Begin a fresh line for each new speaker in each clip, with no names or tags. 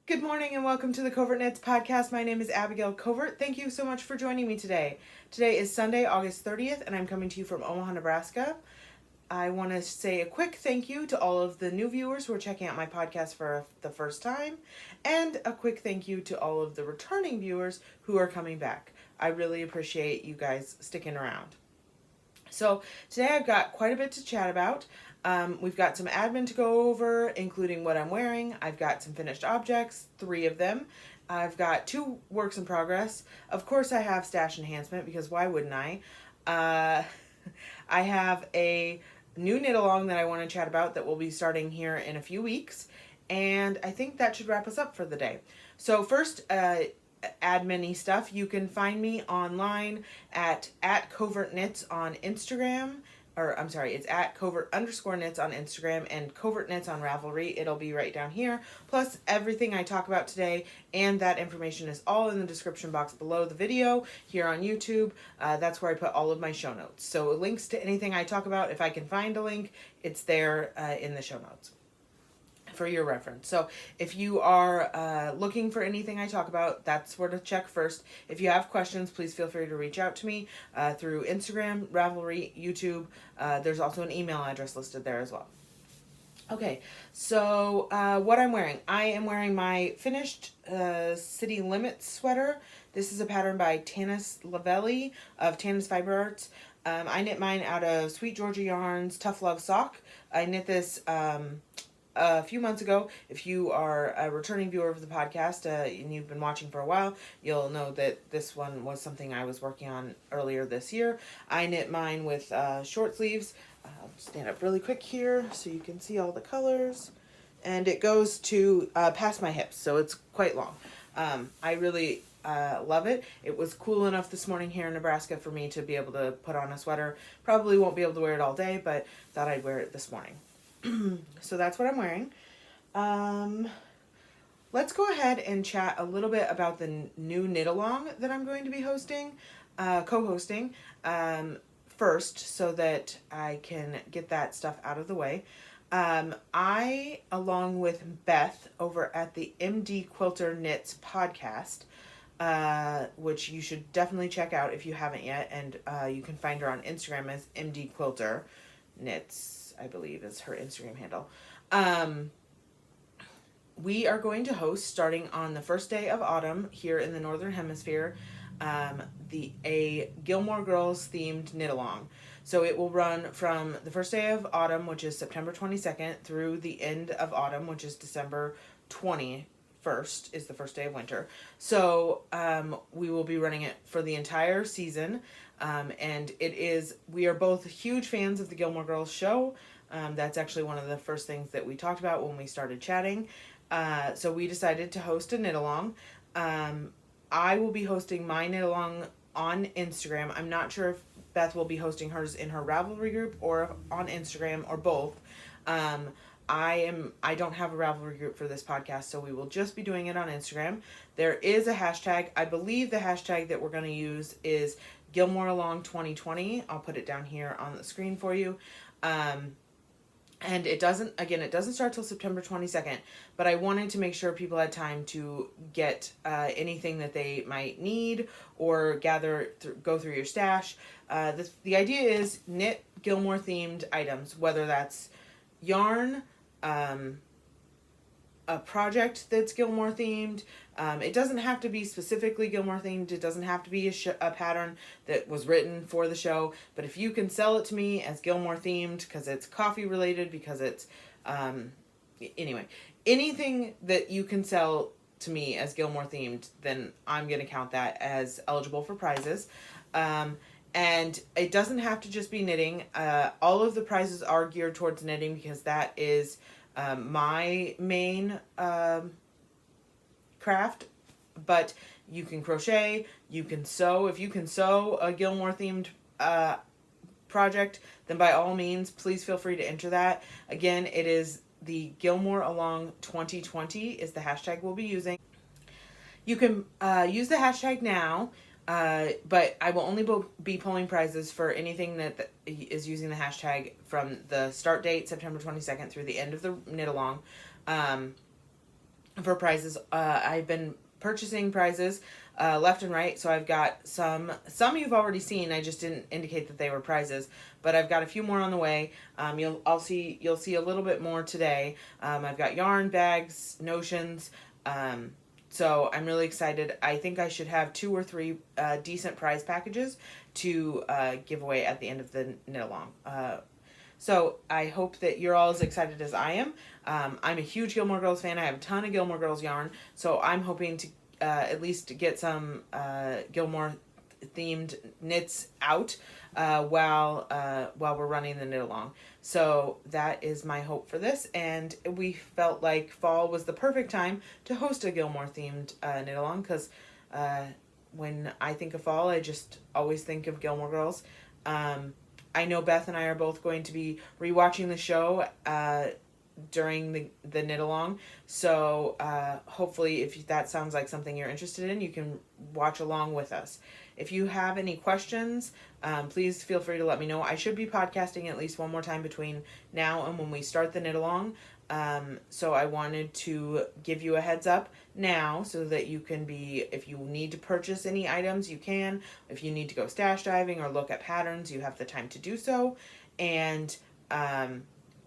Good morning and welcome to the Covert Knits podcast. My name is Abigail Covert. Thank you so much for joining me today. Today is Sunday, August 30th, and I'm coming to you from Omaha, Nebraska. I want to say a quick thank you to all of the new viewers who are checking out my podcast for the first time, and a quick thank you to all of the returning viewers who are coming back. I really appreciate you guys sticking around. So today I've got quite a bit to chat about. We've got some admin to go over, including what I'm wearing. I've got some finished objects, 3 of them. I've got 2 works in progress. Of course I have stash enhancement, because why wouldn't I? I have a new knit along that I want to chat about that will be starting here in a few weeks. And I think that should wrap us up for the day. So first, admin-y stuff. You can find me online at covertknits on Instagram. Or I'm sorry, it's at covert_knits on Instagram and covert knits on Ravelry. It'll be right down here. Plus everything I talk about today, and that information is all in the description box below the video here on YouTube. That's where I put all of my show notes. So links to anything I talk about, if I can find a link, it's there in the show notes for your reference. So if you are looking for anything I talk about, that's where to check first. If you have questions, please feel free to reach out to me through Instagram, Ravelry, YouTube. There's also an email address listed there as well. Okay, so what I'm wearing. I am wearing my finished City Limits sweater. This is a pattern by Tanis Lavallee of Tanis Fiber Arts. I knit mine out of Sweet Georgia Yarns Tough Love Sock. I knit this a few months ago. If you are a returning viewer of the podcast and you've been watching for a while, you'll know that this one was something I was working on earlier this year. I knit mine with short sleeves. I'll stand up really quick here so you can see all the colors. And it goes to past my hips, so it's quite long. I really love it. It was cool enough this morning here in Nebraska for me to be able to put on a sweater. Probably won't be able to wear it all day, but thought I'd wear it this morning. So that's what I'm wearing. Let's go ahead and chat a little bit about the new knit along that I'm going to be hosting, co-hosting, first, so that I can get that stuff out of the way. I, along with Beth over at the MD Quilter Knits podcast, which you should definitely check out if you haven't yet, and you can find her on Instagram as MD Quilter Knits, I believe is her Instagram handle. We are going to host, starting on the first day of autumn here in the Northern Hemisphere, a Gilmore Girls themed knit along. So it will run from the first day of autumn, which is September 22nd, through the end of autumn, which is December 21st, is the first day of winter. So we will be running it for the entire season. And we are both huge fans of the Gilmore Girls show. That's actually one of the first things that we talked about when we started chatting. So we decided to host a knit along. I will be hosting my knit along on Instagram. I'm not sure if Beth will be hosting hers in her Ravelry group or on Instagram or both. I don't have a Ravelry group for this podcast, so we will just be doing it on Instagram. There is a hashtag. I believe the hashtag that we're going to use is Gilmore Along 2020. I'll put it down here on the screen for you. And it doesn't start till September 22nd, but I wanted to make sure people had time to get anything that they might need or go through your stash. The idea is knit Gilmore themed items, whether that's yarn, a project that's Gilmore themed. It doesn't have to be specifically Gilmore themed. It doesn't have to be a pattern that was written for the show. But if you can sell it to me as Gilmore themed, because it's coffee related, because it's anyway, anything that you can sell to me as Gilmore themed, then I'm going to count that as eligible for prizes. And it doesn't have to just be knitting. All of the prizes are geared towards knitting, because that is my main craft. But you can crochet, you can sew. If you can sew a Gilmore themed project, then by all means, please feel free to enter that. Again, it is the Gilmore Along 2020 is the hashtag we'll be using. You can use the hashtag now, but I will only be pulling prizes for anything that is using the hashtag from the start date, September 22nd, through the end of the knit along. for prizes. I've been purchasing prizes left and right, so I've got some you've already seen. I just didn't indicate that they were prizes, but I've got a few more on the way. You'll see a little bit more today. I've got yarn, bags, notions. So I'm really excited. I think I should have 2 or 3 decent prize packages to give away at the end of the knit along. So I hope that you're all as excited as I am. I'm a huge Gilmore Girls fan. I have a ton of Gilmore Girls yarn, so I'm hoping to at least get some Gilmore themed knits out while we're running the knit along. So that is my hope for this, and we felt like fall was the perfect time to host a Gilmore themed knit along, because when I think of fall, I just always think of Gilmore Girls. I know Beth and I are both going to be rewatching the show during the knit along, so hopefully if that sounds like something you're interested in, you can watch along with us. If you have any questions, please feel free to let me know. I should be podcasting at least one more time between now and when we start the knit along. So I wanted to give you a heads up now so that you can be, if you need to purchase any items, you can. If you need to go stash diving or look at patterns, you have the time to do so. And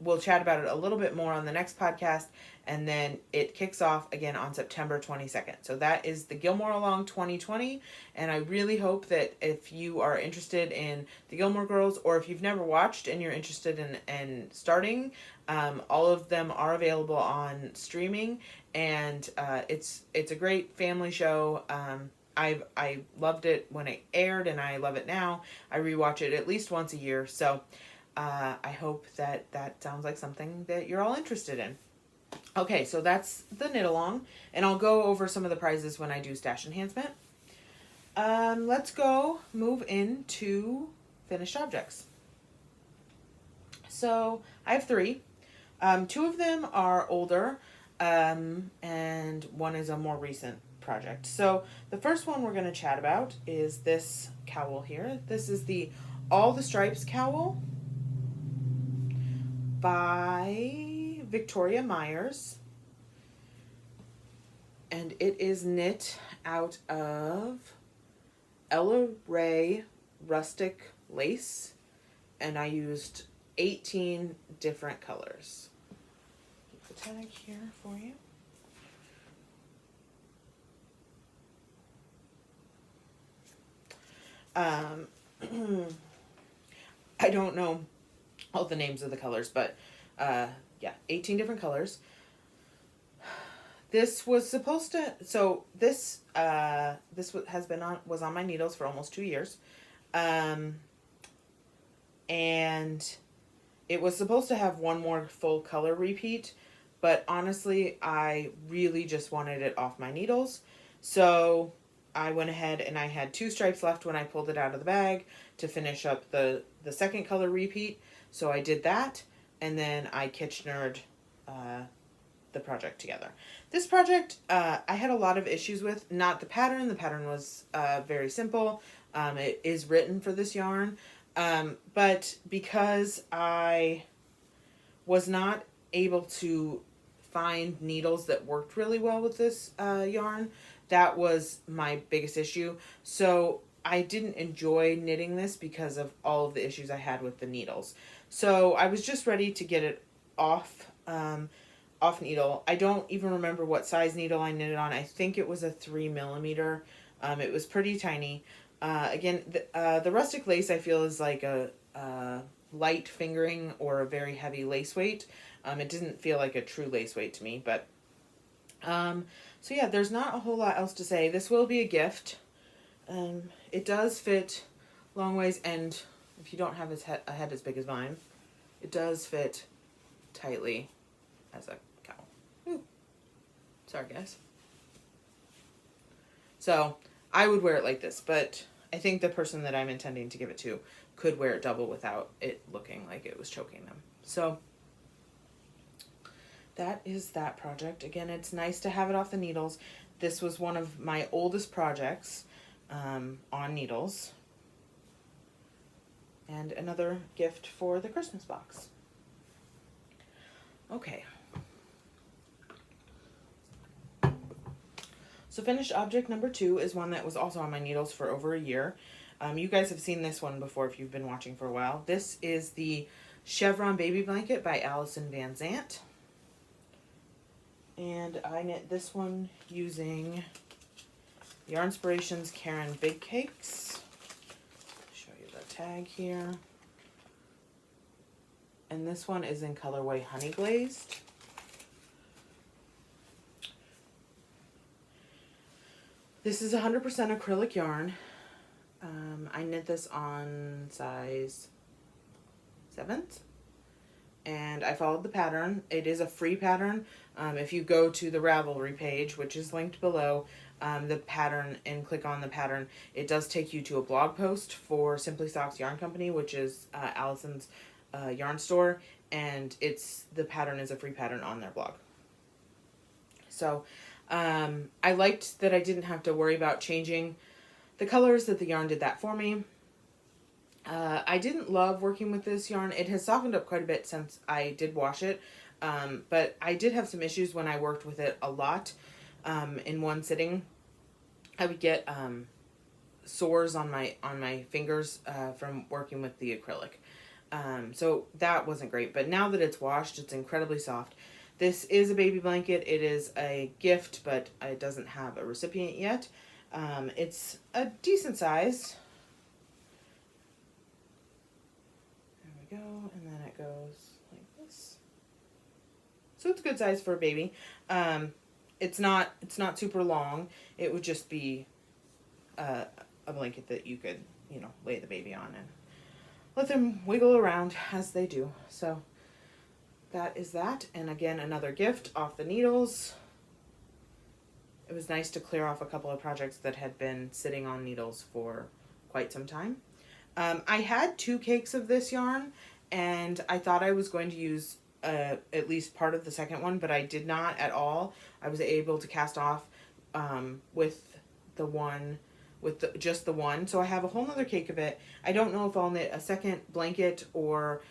we'll chat about it a little bit more on the next podcast, and then it kicks off again on September 22nd. So that is the Gilmore Along 2020, and I really hope that if you are interested in the Gilmore Girls, or if you've never watched and you're interested in starting, all of them are available on streaming, and it's a great family show. I loved it when it aired, and I love it now. I rewatch it at least once a year, so I hope that sounds like something that you're all interested in. Okay, so that's the knit along, and I'll go over some of the prizes when I do stash enhancement. Let's go move into finished objects. So I have 3. 2 of them are older, and one is a more recent project. So the first one we're going to chat about is this cowl here. This is the All the Stripes cowl by Victoria Myers, and it is knit out of Ella Ray rustic lace, and I used 18 different colors. Keep the tag here for you. I don't know all the names of the colors, but yeah, 18 different colors. This was supposed to, so this was on my needles for almost 2 years, and it was supposed to have one more full color repeat, but honestly I really just wanted it off my needles, so I went ahead and I had 2 stripes left when I pulled it out of the bag to finish up the second color repeat. So I did that, and then I Kitchenered the project together. This project I had a lot of issues with. Not the pattern. The pattern was very simple. It is written for this yarn, but because I was not able to find needles that worked really well with this yarn, that was my biggest issue. So I didn't enjoy knitting this because of all of the issues I had with the needles. So I was just ready to get it off needle. I don't even remember what size needle I knitted on. I think it was a 3mm. It was pretty tiny. Again, the rustic lace I feel is like a light fingering or a very heavy lace weight. It didn't feel like a true lace weight to me, but so yeah, there's not a whole lot else to say. This will be a gift. It does fit long ways, and if you don't have a head as big as mine, it does fit tightly as a cowl. Ooh. Sorry, guys. So I would wear it like this, but I think the person that I'm intending to give it to could wear it double without it looking like it was choking them. So that is that project. Again, it's nice to have it off the needles. This was one of my oldest projects on needles. And another gift for the Christmas box. Okay. So finished object number 2 is one that was also on my needles for over a year. You guys have seen this one before if you've been watching for a while. This is the Chevron Baby Blanket by Allison Van Zandt. And I knit this one using Yarnspirations Karen Big Cakes. Show you the tag here. And this one is in colorway Honey Glazed. This is 100% acrylic yarn. I knit this on size 7th. And I followed the pattern. It is a free pattern. If you go to the Ravelry page, which is linked below, the pattern, and click on the pattern, it does take you to a blog post for Simply Socks Yarn Company, which is Allison's yarn store, and the pattern is a free pattern on their blog. So I liked that I didn't have to worry about changing the colors, that the yarn did that for me. I didn't love working with this yarn. It has softened up quite a bit since I did wash it, but I did have some issues when I worked with it a lot in one sitting. I would get sores on my fingers from working with the acrylic. So that wasn't great, but now that it's washed, it's incredibly soft. This is a baby blanket. It is a gift, but it doesn't have a recipient yet. It's a decent size. There we go, and then it goes like this. So it's a good size for a baby. It's not super long. It would just be a blanket that you could, lay the baby on and let them wiggle around as they do. So that is that. And again, another gift off the needles. It was nice to clear off a couple of projects that had been sitting on needles for quite some time. I had 2 cakes of this yarn, and I thought I was going to use at least part of the second one, but I did not at all. I was able to cast off with just the one. So I have a whole nother cake of it. I don't know if I'll knit a second blanket or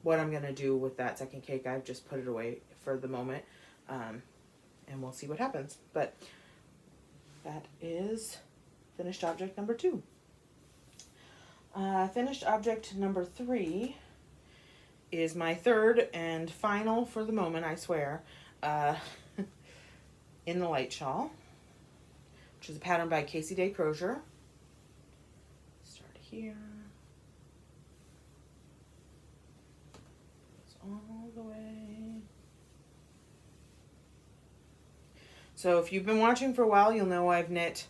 what I'm going to do with that second cake. I've just put it away for the moment. And we'll see what happens. But that is finished object number 2. Finished object number 3 is my third and final for the moment, I swear, in the light shawl, which is a pattern by Day-Crosier. Start here. Goes all the way. So if you've been watching for a while, you'll know I've knit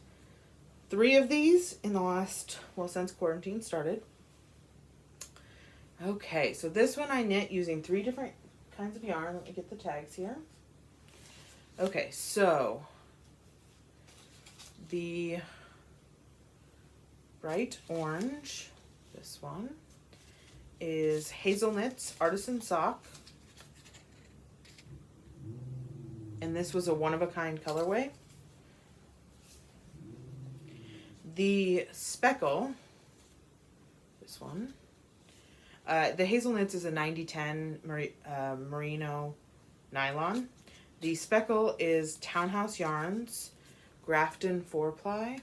3 of these in the last, since quarantine started. Okay, so this one I knit using 3 different kinds of yarn. Let me get the tags here. Okay, so the bright orange, this one, is Hazelnut's Artisan Sock. And this was a one-of-a-kind colorway. The speckle, this one, the Hazelnuts is a 90-10 merino nylon. The speckle is Townhouse Yarns Grafton 4-ply.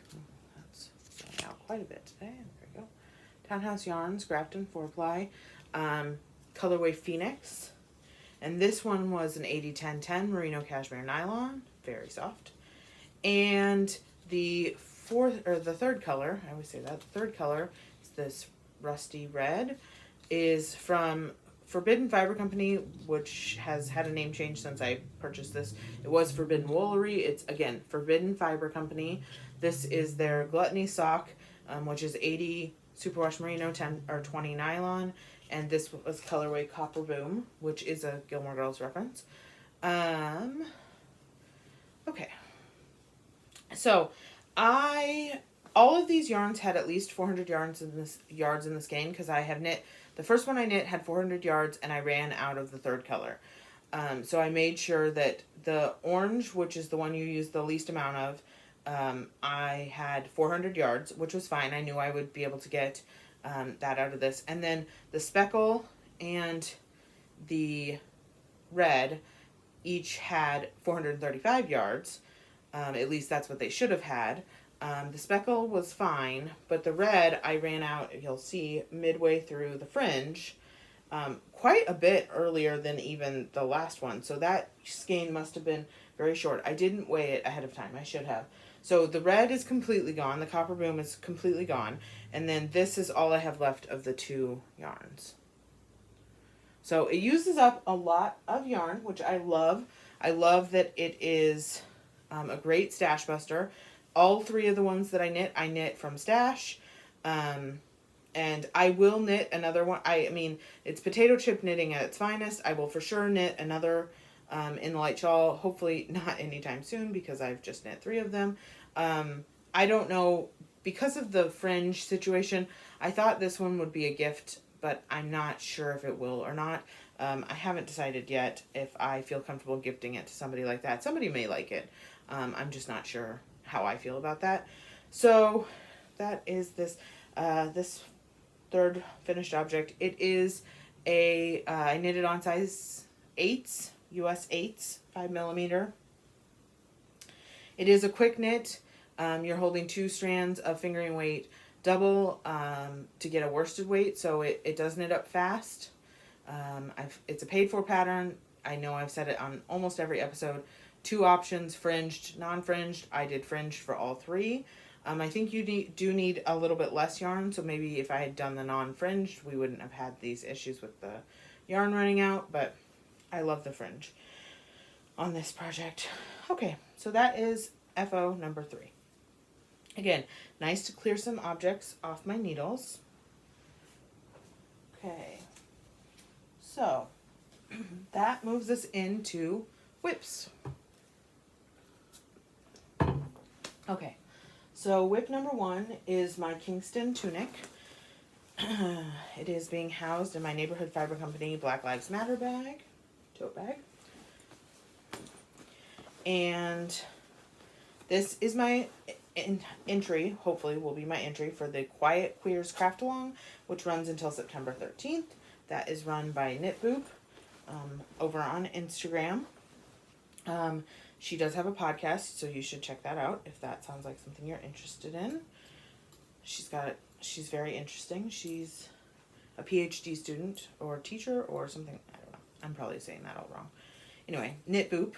That's going out quite a bit today. There we go. Townhouse Yarns Grafton 4-ply. Colorway Phoenix. And this one was an 80-10-10 merino cashmere nylon, very soft. And the third color, I always say that, the third color is this rusty red, is from Forbidden Fiber Company, which has had a name change since I purchased this. It was Forbidden Woolery. It's, again, Forbidden Fiber Company. This is their Gluttony sock, which is 80 superwash merino, 10 or 20 nylon. And this was colorway Copper Boom, which is a Gilmore Girls reference. Okay. So, all of these yarns had at least 400 yards in this skein, because I have knit, the first one I knit had 400 yards, and I ran out of the third color. So I made sure that the orange, which is the one you use the least amount of, I had 400 yards, which was fine. I knew I would be able to get that out of this. And then the speckle and the red each had 435 yards. At least that's what they should have had. The speckle was fine, but the red I ran out, you'll see, midway through the fringe, quite a bit earlier than even the last one. So that skein must have been very short. I didn't weigh it ahead of time. I should have. So the red is completely gone. The copper boom is completely gone. And then this is all I have left of the 2 yarns. So it uses up a lot of yarn, which I love. I love that it is a great stash buster. All 3 of the ones that I knit from stash. And I will knit another one. I mean, it's potato chip knitting at its finest. I will for sure knit another in the light shawl. Hopefully not anytime soon because I've just knit 3 of them. I don't know, because of the fringe situation, I thought this one would be a gift, but I'm not sure if it will or not. I haven't decided yet if I feel comfortable gifting it to somebody like that. Somebody may like it. I'm just not sure how I feel about that. So that is this this 3rd finished object. It is I knitted on size 8s, US 8s, 5mm. It is a quick knit. You're holding 2 strands of fingering weight, double to get a worsted weight, so it does knit up fast. It's a paid for pattern. I know I've said it on almost every episode. 2 options, fringed, non-fringed. I did fringed for all 3. I think you do need a little bit less yarn, so maybe if I had done the non-fringed, we wouldn't have had these issues with the yarn running out, but I love the fringe on this project. Okay, so that is FO number 3. Again, nice to clear some objects off my needles. Okay, so that moves us into whips. Okay, so whip number 1 is my Kingston Tunic. It is being housed in my Neighborhood Fiber Company Black Lives Matter bag, tote bag. And this is my entry, hopefully will be my entry for the Quiet Queers Craftalong, which runs until September 13th. That is run by Knit Boop over on Instagram. She does have a podcast, so you should check that out if that sounds like something you're interested in. She's very interesting. She's a PhD student or teacher or something. I don't know. I'm probably saying that all wrong. Anyway, Knit Boop.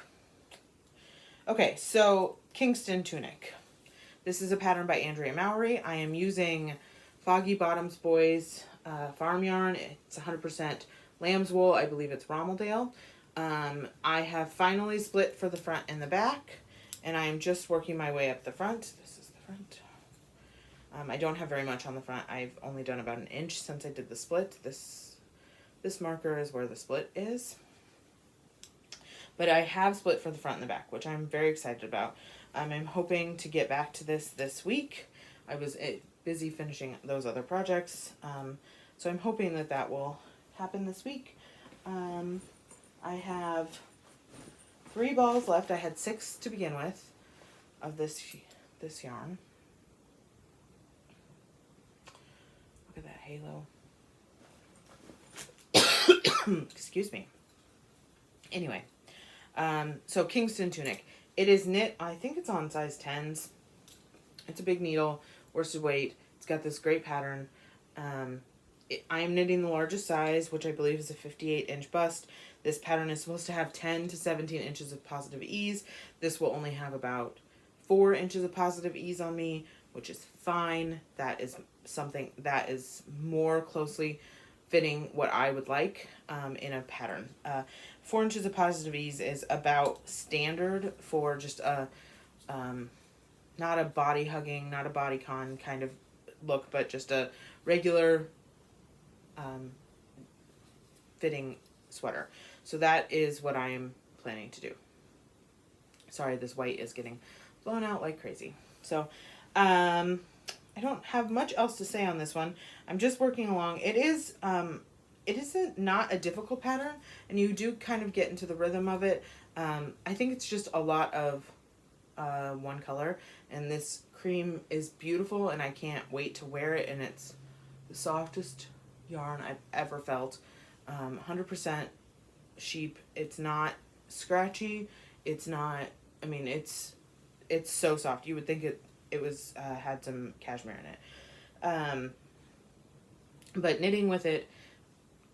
Okay, so Kingston Tunic. This is a pattern by Andrea Mowry. I am using Foggy Bottoms Boys farm yarn. It's 100% lamb's wool. I believe it's Rommeldale. I have finally split for the front and the back, and I am just working my way up the front. This is the front. I don't have very much on the front. I've only done about 1 inch since I did the split. This marker is where the split is. But I have split for the front and the back, which I'm very excited about. I'm hoping to get back to this week. I was busy finishing those other projects, so I'm hoping that will happen this week. I have 3 balls left. I had 6 to begin with of this yarn. Look at that halo. Excuse me. Anyway, so Kingston Tunic. It is knit, I think it's on size 10s. It's a big needle, worsted weight. It's got this great pattern. I am knitting the largest size, which I believe is a 58-inch bust. This pattern is supposed to have 10 to 17 inches of positive ease. This will only have about 4 inches of positive ease on me, which is fine. That is something that is more closely fitting what I would like in a pattern. 4 inches of positive ease is about standard for just a, not a body hugging, not a bodycon kind of look, but just a regular fitting sweater. So that is what I am planning to do. Sorry, this white is getting blown out like crazy. So I don't have much else to say on this one. I'm just working along. It isn't not a difficult pattern, and you do kind of get into the rhythm of it. I think it's just a lot of one color, and this cream is beautiful, and I can't wait to wear it, and it's the softest yarn I've ever felt. 100% sheep. It's not scratchy. It's not, I mean, it's it's so soft. You would think it was had some cashmere in it. But knitting with it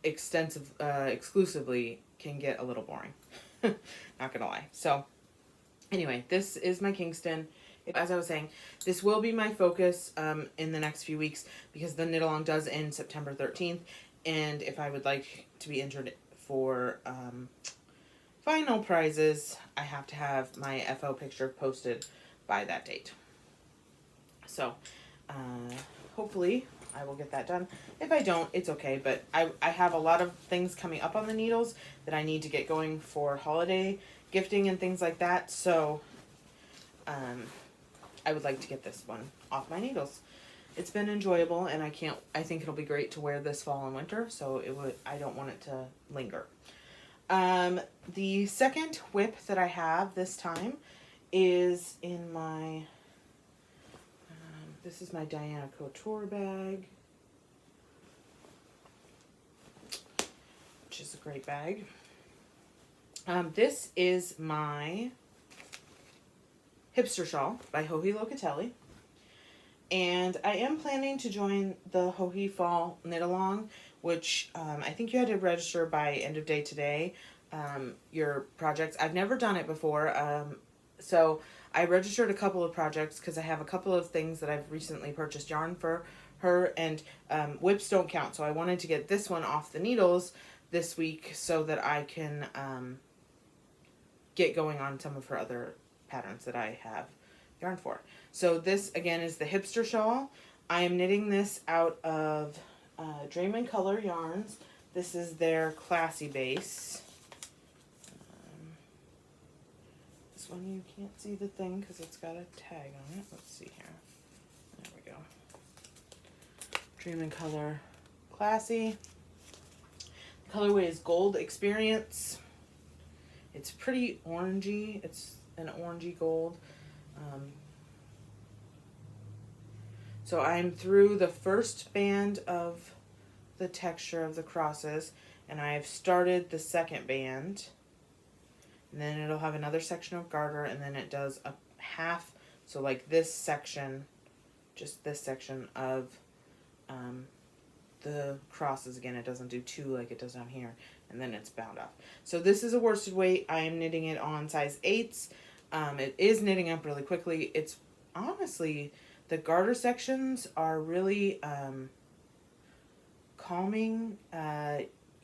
exclusively can get a little boring. Not gonna lie. So anyway, this is my Kingston. As I was saying, this will be my focus in the next few weeks because the knit along does end September 13th, and if I would like to be entered for final prizes, I have to have my FO picture posted by that date. So hopefully I will get that done. If I don't, it's okay, but I have a lot of things coming up on the needles that I need to get going for holiday gifting and things like that, so I would like to get this one off my needles. It's been enjoyable, and I think it'll be great to wear this fall and winter, so I don't want it to linger. The second whip that I have this time is in my, this is my Diana Couture bag, which is a great bag. This is my Hipster Shawl by Joji Locatelli. And I am planning to join the Joji Fall Knit Along, which I think you had to register by end of day today, your projects. I've never done it before, so I registered a couple of projects because I have a couple of things that I've recently purchased yarn for her, and whips don't count, so I wanted to get this one off the needles this week so that I can get going on some of her other patterns that I have yarn for. So this again is the Hipster Shawl. I am knitting this out of Dream & Color yarns. This is their classy base. This one you can't see the thing because it's got a tag on it. Let's see here. There we go. Dream & Color Classy. The colorway is Gold Experience. It's pretty orangey. It's an orangey gold. So I'm through the first band of the texture of the crosses, and I've started the second band, and then it'll have another section of garter, and then it does a half, so like this section, just this section of the crosses again. It doesn't do two like it does down here, and then it's bound off. So this is a worsted weight. I am knitting it on size 8s. It is knitting up really quickly. It's honestly, the garter sections are really calming.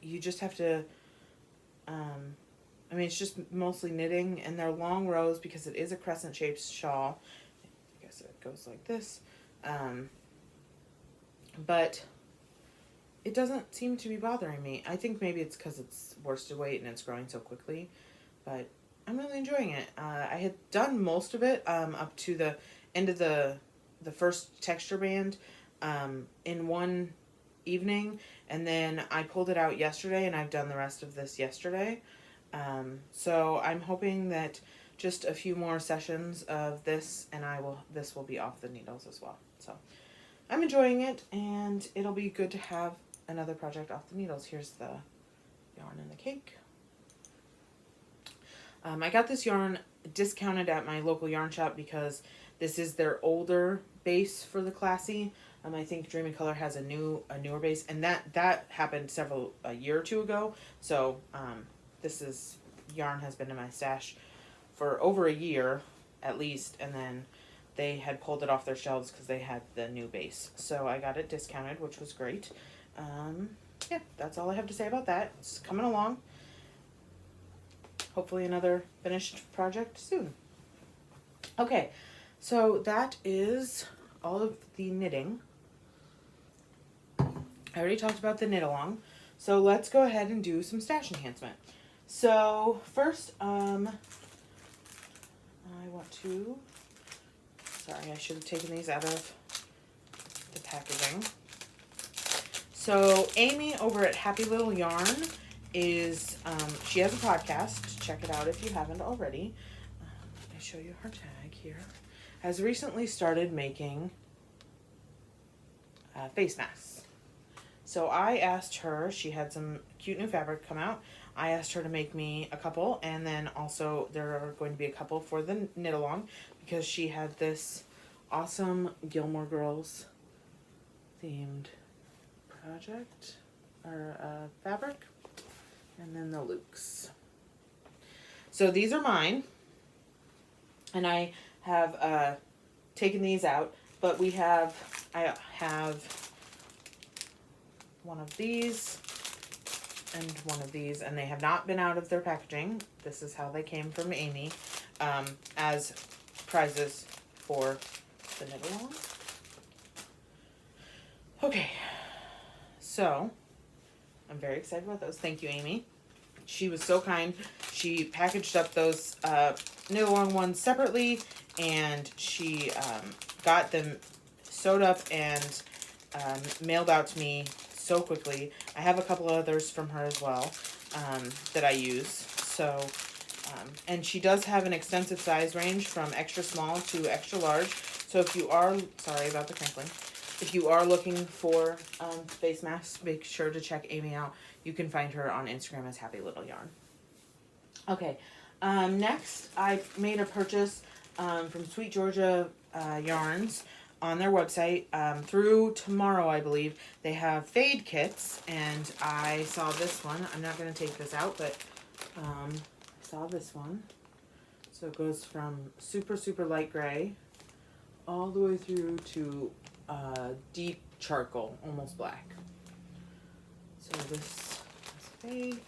You just have to, I mean, it's just mostly knitting, and they're long rows because it is a crescent shaped shawl. I guess it goes like this. But it doesn't seem to be bothering me. I think maybe it's because it's worsted weight and it's growing so quickly, but I'm really enjoying it. I had done most of it up to the end of the first texture band in one evening, and then I pulled it out yesterday, and I've done the rest of this yesterday. So I'm hoping that just a few more sessions of this, and this will be off the needles as well. So I'm enjoying it, and it'll be good to have another project off the needles. Here's the yarn and the cake. I got this yarn discounted at my local yarn shop because this is their older base for the classy. I think Dream & Color has a newer base, and that happened a year or two ago. So this yarn has been in my stash for over a year at least, and then they had pulled it off their shelves because they had the new base. So I got it discounted, which was great. Yeah, that's all I have to say about that. It's coming along. Hopefully another finished project soon. Okay, so that is all of the knitting. I already talked about the knit along, so let's go ahead and do some stash enhancement. So first, I want to, sorry, I should have taken these out of the packaging. So Amy over at Happy Little Yarn is, she has a podcast. Check it out if you haven't already. Let me show you her tag here. Has recently started making face masks. So I asked her, she had some cute new fabric come out. I asked her to make me a couple, and then also there are going to be a couple for the knit along because she had this awesome Gilmore Girls themed project or fabric, and then the Lukes. So these are mine, and I have taken these out, but I have one of these and one of these, and they have not been out of their packaging. This is how they came from Amy, as prizes for the knit along. Okay, so I'm very excited about those. Thank you, Amy. She was so kind. She packaged up those knit along ones separately, and she got them sewed up and mailed out to me so quickly. I have a couple others from her as well that I use. So, and she does have an extensive size range from extra small to extra large. So if you are, sorry about the crinkling, if you are looking for face masks, make sure to check Amy out. You can find her on Instagram as Happy Little Yarn. Okay, next I made a purchase from Sweet Georgia Yarns on their website. Through tomorrow, I believe, they have fade kits, and I saw this one. I'm not going to take this out, but I saw this one. So it goes from super, super light gray all the way through to deep charcoal, almost black. So this is fade.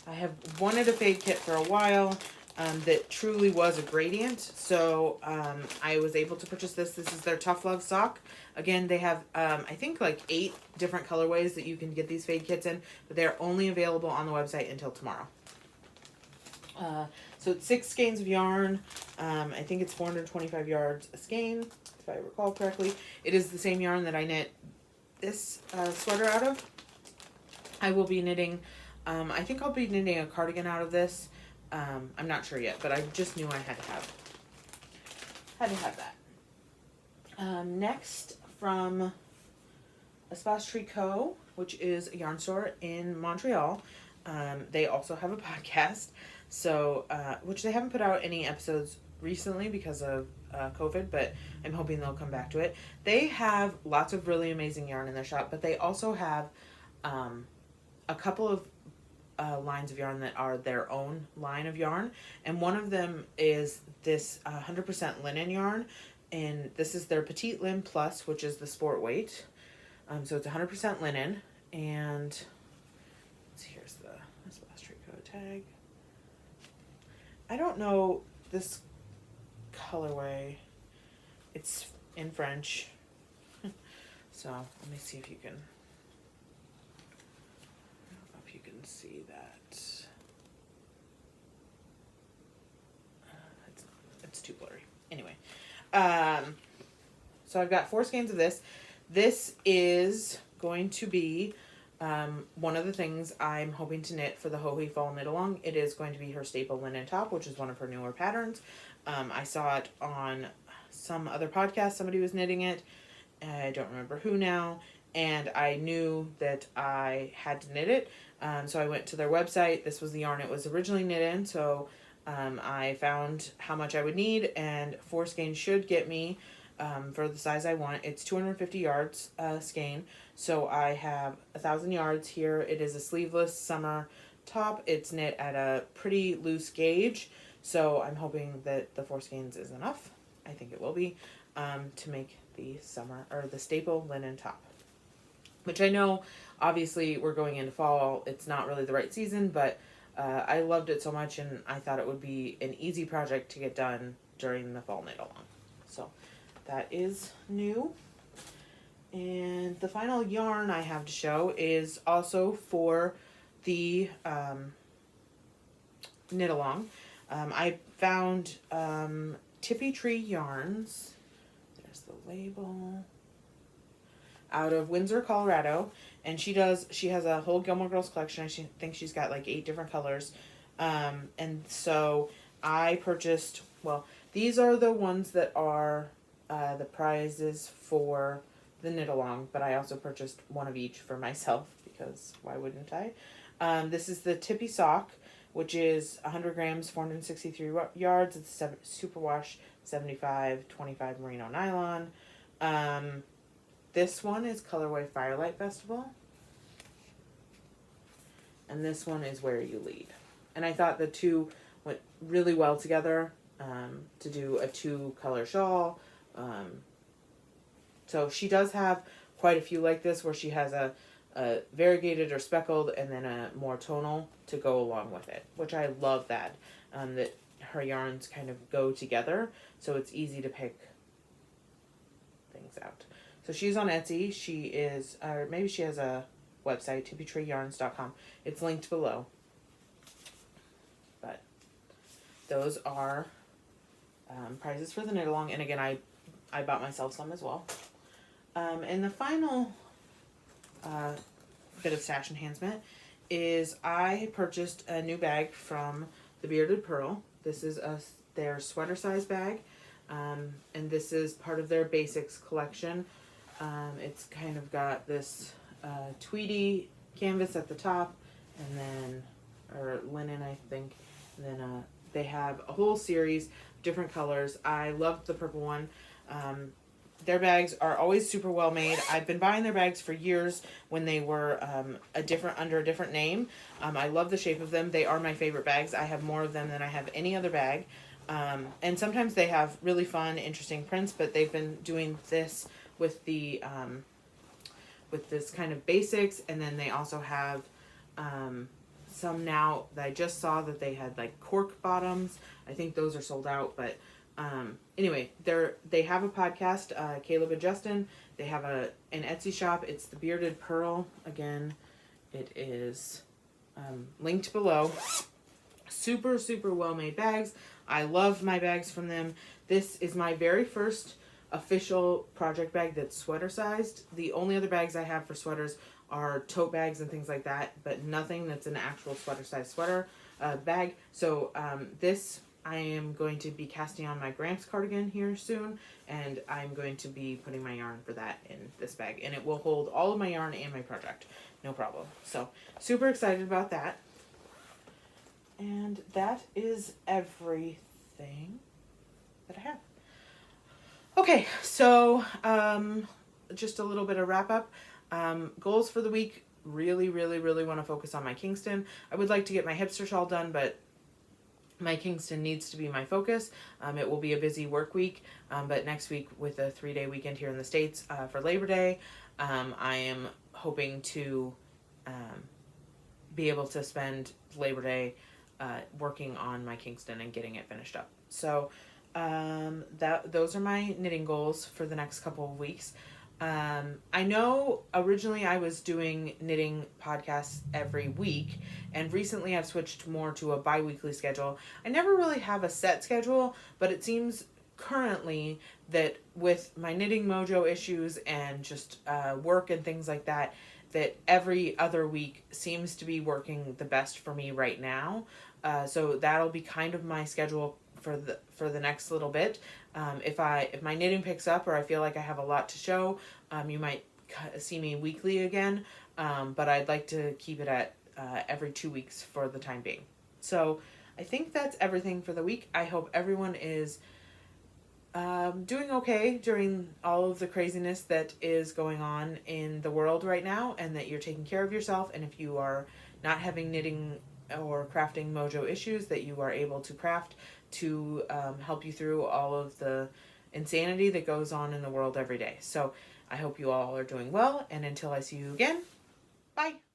I have wanted a fade kit for a while that truly was a gradient, so I was able to purchase this. This is their Tough Love sock. Again, they have I think like 8 different colorways that you can get these fade kits in, but they're only available on the website until tomorrow. So it's 6 skeins of yarn. I think it's 425 yards a skein, if I recall correctly. It is the same yarn that I knit this sweater out of. I will be knitting, I think I'll be knitting a cardigan out of this. I'm not sure yet, but I just knew I had to have that. Next, from Espace Tricot, which is a yarn store in Montreal. They also have a podcast, so which they haven't put out any episodes recently because of COVID, but I'm hoping they'll come back to it. They have lots of really amazing yarn in their shop, but they also have a couple of lines of yarn that are their own line of yarn, and one of them is this 100% linen yarn, and this is their Petite Lin Plus, which is the sport weight. So it's 100% linen, and here's the Espace Tricot tag. I don't know this colorway. It's in French. So let me see if you can, I don't know if you can see that. It's too blurry. Anyway, so I've got 4 skeins of this. This is going to be one of the things I'm hoping to knit for the Hohi Fall Knit Along. It is going to be her staple linen top, which is one of her newer patterns. I saw it on some other podcast. Somebody was knitting it. I don't remember who now. And I knew that I had to knit it. So I went to their website. This was the yarn it was originally knit in. So I found how much I would need, and 4 skeins should get me for the size I want. It's 250 yards skein, so I have 1,000 yards here. It is a sleeveless summer top. It's knit at a pretty loose gauge, so I'm hoping that the 4 skeins is enough. I think it will be to make the summer or the staple linen top, which I know obviously we're going into fall. It's not really the right season, but I loved it so much, and I thought it would be an easy project to get done during the fall knit along. So that is new. And the final yarn I have to show is also for the knit along. I found TippyTree Yarns. There's the label. Out of Windsor, Colorado. And she has a whole Gilmore Girls collection. I think she's got like 8 different colors. And so I purchased, well, these are the ones that are the prizes for the knit along, but I also purchased one of each for myself because why wouldn't I? This is the Tippy sock, which is 100 grams, 463 yards. It's superwash 75, 25 merino nylon. This one is Colorway Firelight Festival. And this one is Where You Lead. And I thought the two went really well together to do a 2-color shawl. So she does have quite a few like this where she has a variegated or speckled and then a more tonal to go along with it, which I love that her yarns kind of go together, so it's easy to pick things out. So she's on Etsy. She is, or maybe she has a website, TippyTreeYarns.com. It's linked below. But those are prizes for the knit along, and again, I bought myself some as well. And the final bit of stash enhancement is I purchased a new bag from the Bearded Puri. This is their sweater size bag, and this is part of their basics collection. It's kind of got this tweedy canvas at the top, and then, or linen I think, and then they have a whole series of different colors. I loved the purple one. Their bags are always super well made. I've been buying their bags for years when they were under a different name. I love the shape of them. They are my favorite bags. I have more of them than I have any other bag. And sometimes they have really fun, interesting prints, but they've been doing this with the with this kind of basics, and then they also have some now that I just saw that they had like cork bottoms. I think those are sold out, but anyway, they have a podcast, Caleb and Justin. They have an Etsy shop. It's the Bearded Puri. Again, it is linked below. Super, super well made bags. I love my bags from them. This is my very first official project bag that's sweater sized. The only other bags I have for sweaters are tote bags and things like that, but nothing that's an actual sweater size sweater bag. So this I am going to be casting on my Gramps cardigan here soon, and I'm going to be putting my yarn for that in this bag, and it will hold all of my yarn and my project, no problem. So super excited about that. And that is everything that I have. Okay, so just a little bit of wrap up. Goals for the week, really want to focus on my Kingston. I would like to get my Hipster shawl done, but my Kingston needs to be my focus. It will be a busy work week, but next week with a 3-day weekend here in the States for Labor Day, I am hoping to be able to spend Labor Day working on my Kingston and getting it finished up. So those are my knitting goals for the next couple of weeks. I know originally I was doing knitting podcasts every week, and recently I've switched more to a bi-weekly schedule. I never really have a set schedule, but it seems currently that with my knitting mojo issues and just work and things like that, that every other week seems to be working the best for me right now. So that'll be kind of my schedule for the next little bit. If my knitting picks up or I feel like I have a lot to show, you might see me weekly again, but I'd like to keep it at every 2 weeks for the time being. So I think that's everything for the week. I hope everyone is doing okay during all of the craziness that is going on in the world right now, and that you're taking care of yourself, and if you are not having knitting or crafting mojo issues, that you are able to craft to help you through all of the insanity that goes on in the world every day. So I hope you all are doing well, and until I see you again, bye!